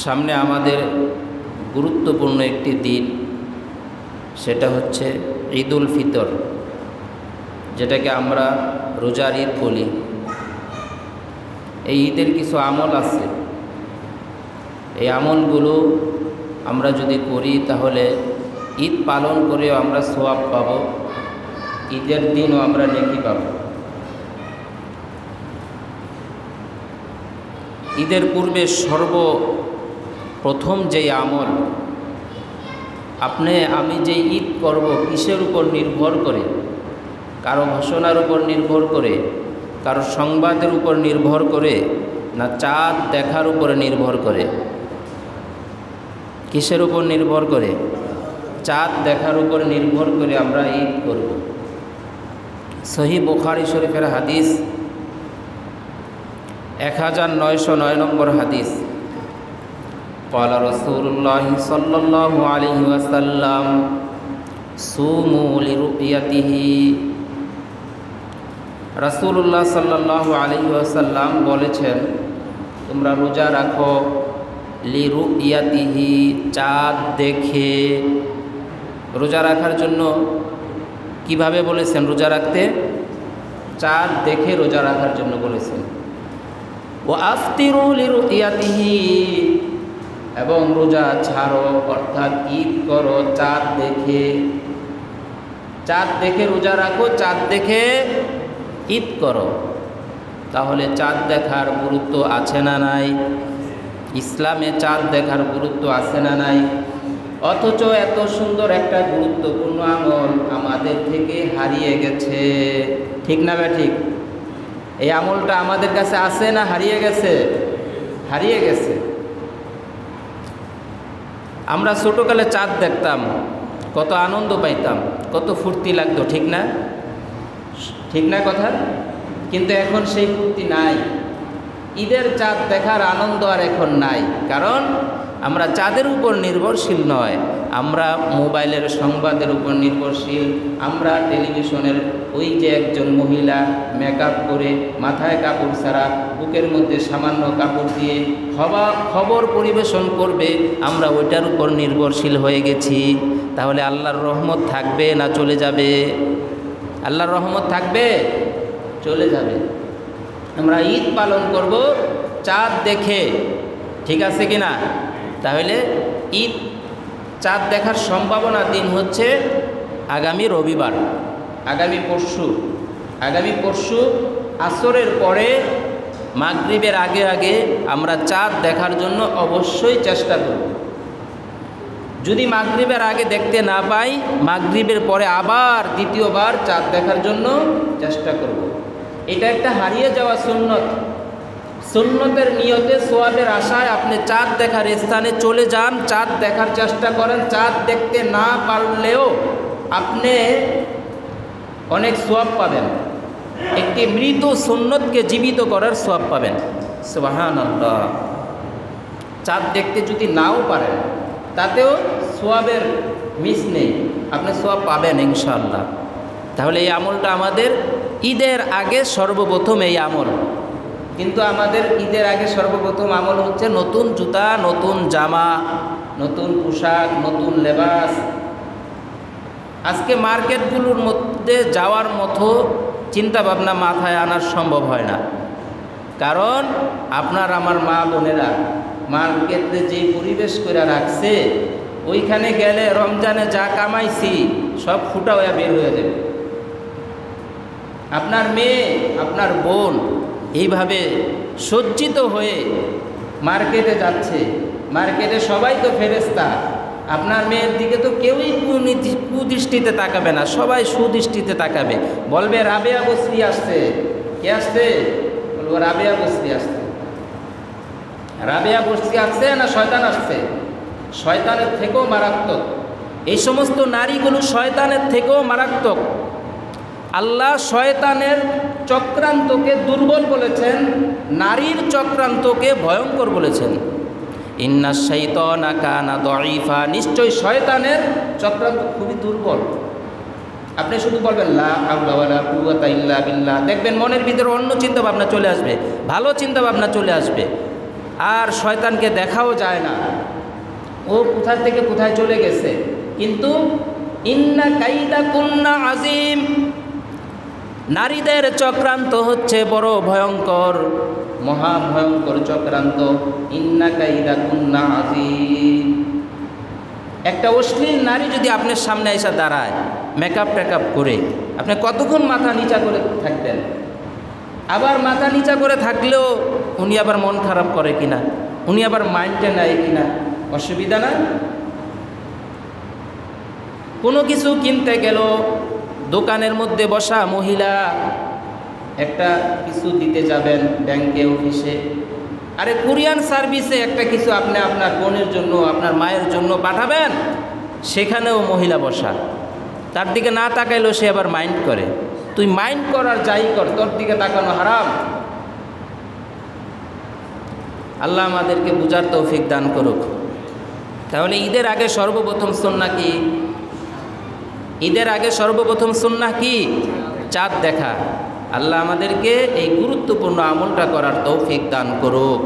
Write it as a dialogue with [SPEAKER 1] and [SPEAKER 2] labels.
[SPEAKER 1] সামনে আমাদের গুরুত্বপূর্ণ একটি দিন, সেটা হচ্ছে ঈদুল ফিতর, যেটাকে আমরা রোজার ঈদ বলি। এই ঈদের কিছু আমল আছে। এই আমলগুলো আমরা যদি করি তাহলে ঈদ পালন করেও আমরা সওয়াব পাব, ঈদের দিনও আমরা নেকি পাব। ঈদের পূর্বে সর্বপ্রথম যেই আমল, আমি যে ঈদ করব কিসের উপর নির্ভর করে? কারো ঘোষণার উপর নির্ভর করে, কারো সংবাদের উপর নির্ভর করে, না চাঁদ দেখার উপরে নির্ভর করে? কিসের উপর নির্ভর করে? চাঁদ দেখার উপর নির্ভর করে আমরা ঈদ করব। সহিহ বুখারী শরীফের হাদিস 1909 নম্বর হাদিস। قال رسول الله صلى الله عليه وسلم صوموا لرؤيته। রাসূলুল্লাহ সাল্লাল্লাহু আলাইহি ওয়াসাল্লাম বলেছেন, তোমরা রোজা রাখো লিরুইয়াতিহি, চাঁদ দেখে। রোজা রাখার জন্য কিভাবে বলেছেন রোজা রাখতে? চাঁদ দেখে রোজা রাখার জন্য বলেছেন। ওয়া আফতিরু লিরুইয়াতিহি, এবং রোজা ছাড়ো অর্থাৎ ঈদ করো চাঁদ দেখে। চাঁদ দেখে রোজা রাখো, চাঁদ দেখে ঈদ করো। তাহলে চাঁদ দেখার গুরুত্ব আছে না নাই? ইসলামে চাঁদ দেখার গুরুত্ব আছে না নাই? অথচ এত সুন্দর একটা গুরুত্বপূর্ণ আমল আমাদের থেকে হারিয়ে গেছে। ঠিক না বা ঠিক? এই আমলটা আমাদের কাছে আছে না হারিয়ে গেছে? হারিয়ে গেছে। আমরা ছোটোকালে চাঁদ দেখতাম, কত আনন্দ পাইতাম, কত ফুর্তি লাগতো, ঠিক না? ঠিক না কথা? কিন্তু এখন সেই ফুর্তি নাই। ঈদের চাঁদ দেখার আনন্দ আর এখন নাই। কারণ আমরা চাঁদের উপর নির্ভরশীল নয়, আমরা মোবাইলের সংবাদের উপর নির্ভরশীল। আমরা টেলিভিশনের ওই যে একজন মহিলা মেকআপ করে, মাথায় কাপড় ছাড়া, বুকের মধ্যে সামান্য কাপড় দিয়ে খবর পরিবেশন করবে, আমরা ওইটার উপর নির্ভরশীল হয়ে গেছি। তাহলে আল্লাহর রহমত থাকবে না চলে যাবে? আল্লাহর রহমত থাকবে? চলে যাবে। আমরা ঈদ পালন করব চাঁদ দেখে, ঠিক আছে কি না? তাহলে ঈদ চাঁদ দেখার সম্ভাবনা দিন হচ্ছে আগামী রবিবার, আগামী পরশু আসরের পরে মাগরিবের আগে আগে আমরা চাঁদ দেখার জন্য অবশ্যই চেষ্টা করব। যদি মাগরিবের আগে দেখতে না পাই, মাগরিবের পরে আবার দ্বিতীয়বার চাঁদ দেখার জন্য চেষ্টা করব। এটা একটা হারিয়ে যাওয়া সুন্নত। সুন্নতের নিয়তে সোয়াবের আশায় আপনি চাঁদ দেখার স্থানে চলে যান, চাঁদ দেখার চেষ্টা করেন। চাঁদ দেখতে না পারলেও আপনি অনেক সোয়াব পাবেন। একটি মৃত সুন্নতকে জীবিত করার সোয়াব পাবেন। সুবহানাল্লাহ। চাঁদ দেখতে যদি নাও পারেন, তাতেও সোয়াবের মিস নেই, আপনি সোয়াব পাবেন ইনশাআল্লাহ। তাহলে এই আমলটা আমাদের ঈদের আগে সর্বপ্রথম এই আমল। কিন্তু আমাদের ঈদের আগে সর্বপ্রথম আমল হচ্ছে নতুন জুতা, নতুন জামা, নতুন পোশাক, নতুন লেবাস। আজকে মার্কেটগুলোর মধ্যে যাওয়ার মতো চিন্তাভাবনা মাথায় আনার সম্ভব হয় না। কারণ আপনার আমার মা বোনেরা মার্কেটে যে পরিবেশ করে রাখছে, ওইখানে গেলে রমজানে যা কামাইছি সব ফুটা হয়ে বের হয়ে যাবে। আপনার মেয়ে, আপনার বোন এইভাবে সজ্জিত হয়ে মার্কেটে যাচ্ছে। মার্কেটে সবাই তো ফেরেশতা। আপনার মেয়ের দিকে তো কেউই কুদৃষ্টিতে তাকাবে না, সবাই সুদৃষ্টিতে তাকাবে। বলবে রাবেয়া বসরি আসছে। কে আসছে? বলবো রাবেয়া বসরি আসছে। রাবেয়া বসরি আসছে না শয়তান আসছে? শয়তানের থেকেও মারাত্মক। এই সমস্ত নারীগুলো শয়তানের থেকেও মারাত্মক। আল্লাহ শয়তানের চক্রান্তকে দুর্বল বলেছেন, নারীর চক্রান্তকে ভয়ঙ্কর বলেছেন। ইন্না শাইতানা কানা দাঈফা, নিশ্চয় শয়তানের চক্রান্ত খুবই দুর্বল। আপনি শুধু বলবেন লা হাওলা ওয়ালা কুওয়াতা ইল্লা বিল্লাহ, দেখবেন মনের ভিতরে অন্য চিন্তা ভাবনা চলে আসবে, ভালো চিন্তা ভাবনা চলে আসবে। আর শয়তানকে দেখাও যায় না, ও কোথা থেকে কোথায় চলে গেছে। কিন্তু ইন্না কাইদা কুন্না আজিম, নারীদের চক্রান্ত হচ্ছে বড় ভয়ঙ্কর, মহা ভয়ঙ্কর চক্রান্ত। ইন্না কাইদা কুন্না আজিম। একটা অশ্লীল নারী যদি আপনার সামনে এসে দাঁড়ায় মেকআপ টেকআপ করে, আপনি কতক্ষণ মাথা নিচা করে থাকবেন? আবার মাথা নিচা করে থাকলেও উনি আবার মন খারাপ করে কিনা, উনি আবার মাইন্ডে নেয় কিনা, অসুবিধা না? কোনো কিছু কিনতে গেল, দোকানের মধ্যে বসা মহিলা একটা কিছু দিতে যাবেন ব্যাংকে, অফিসে, আরে কুরিয়ান সার্ভিসে একটা কিছু আপনি আপনার বোনের জন্য, আপনার মায়ের জন্য পাঠাবেন, সেখানেও মহিলা বসা, তার দিকে না তাকাইলেও সে আবার মাইন্ড করে। তুই মাইন্ড কর আর যাই কর, তোর দিকে তাকানো হারাম। আল্লাহ আমাদেরকে বুঝার তৌফিক দান করুক। তাহলে ঈদের আগে সর্বপ্রথম সুন্নাহ কি? ঈদের আগে সর্বপ্রথম সুন্নাহ কি? চাঁদ দেখা। আল্লাহ আমাদেরকে এই গুরুত্বপূর্ণ আমলটা করার তৌফিক দান করুক।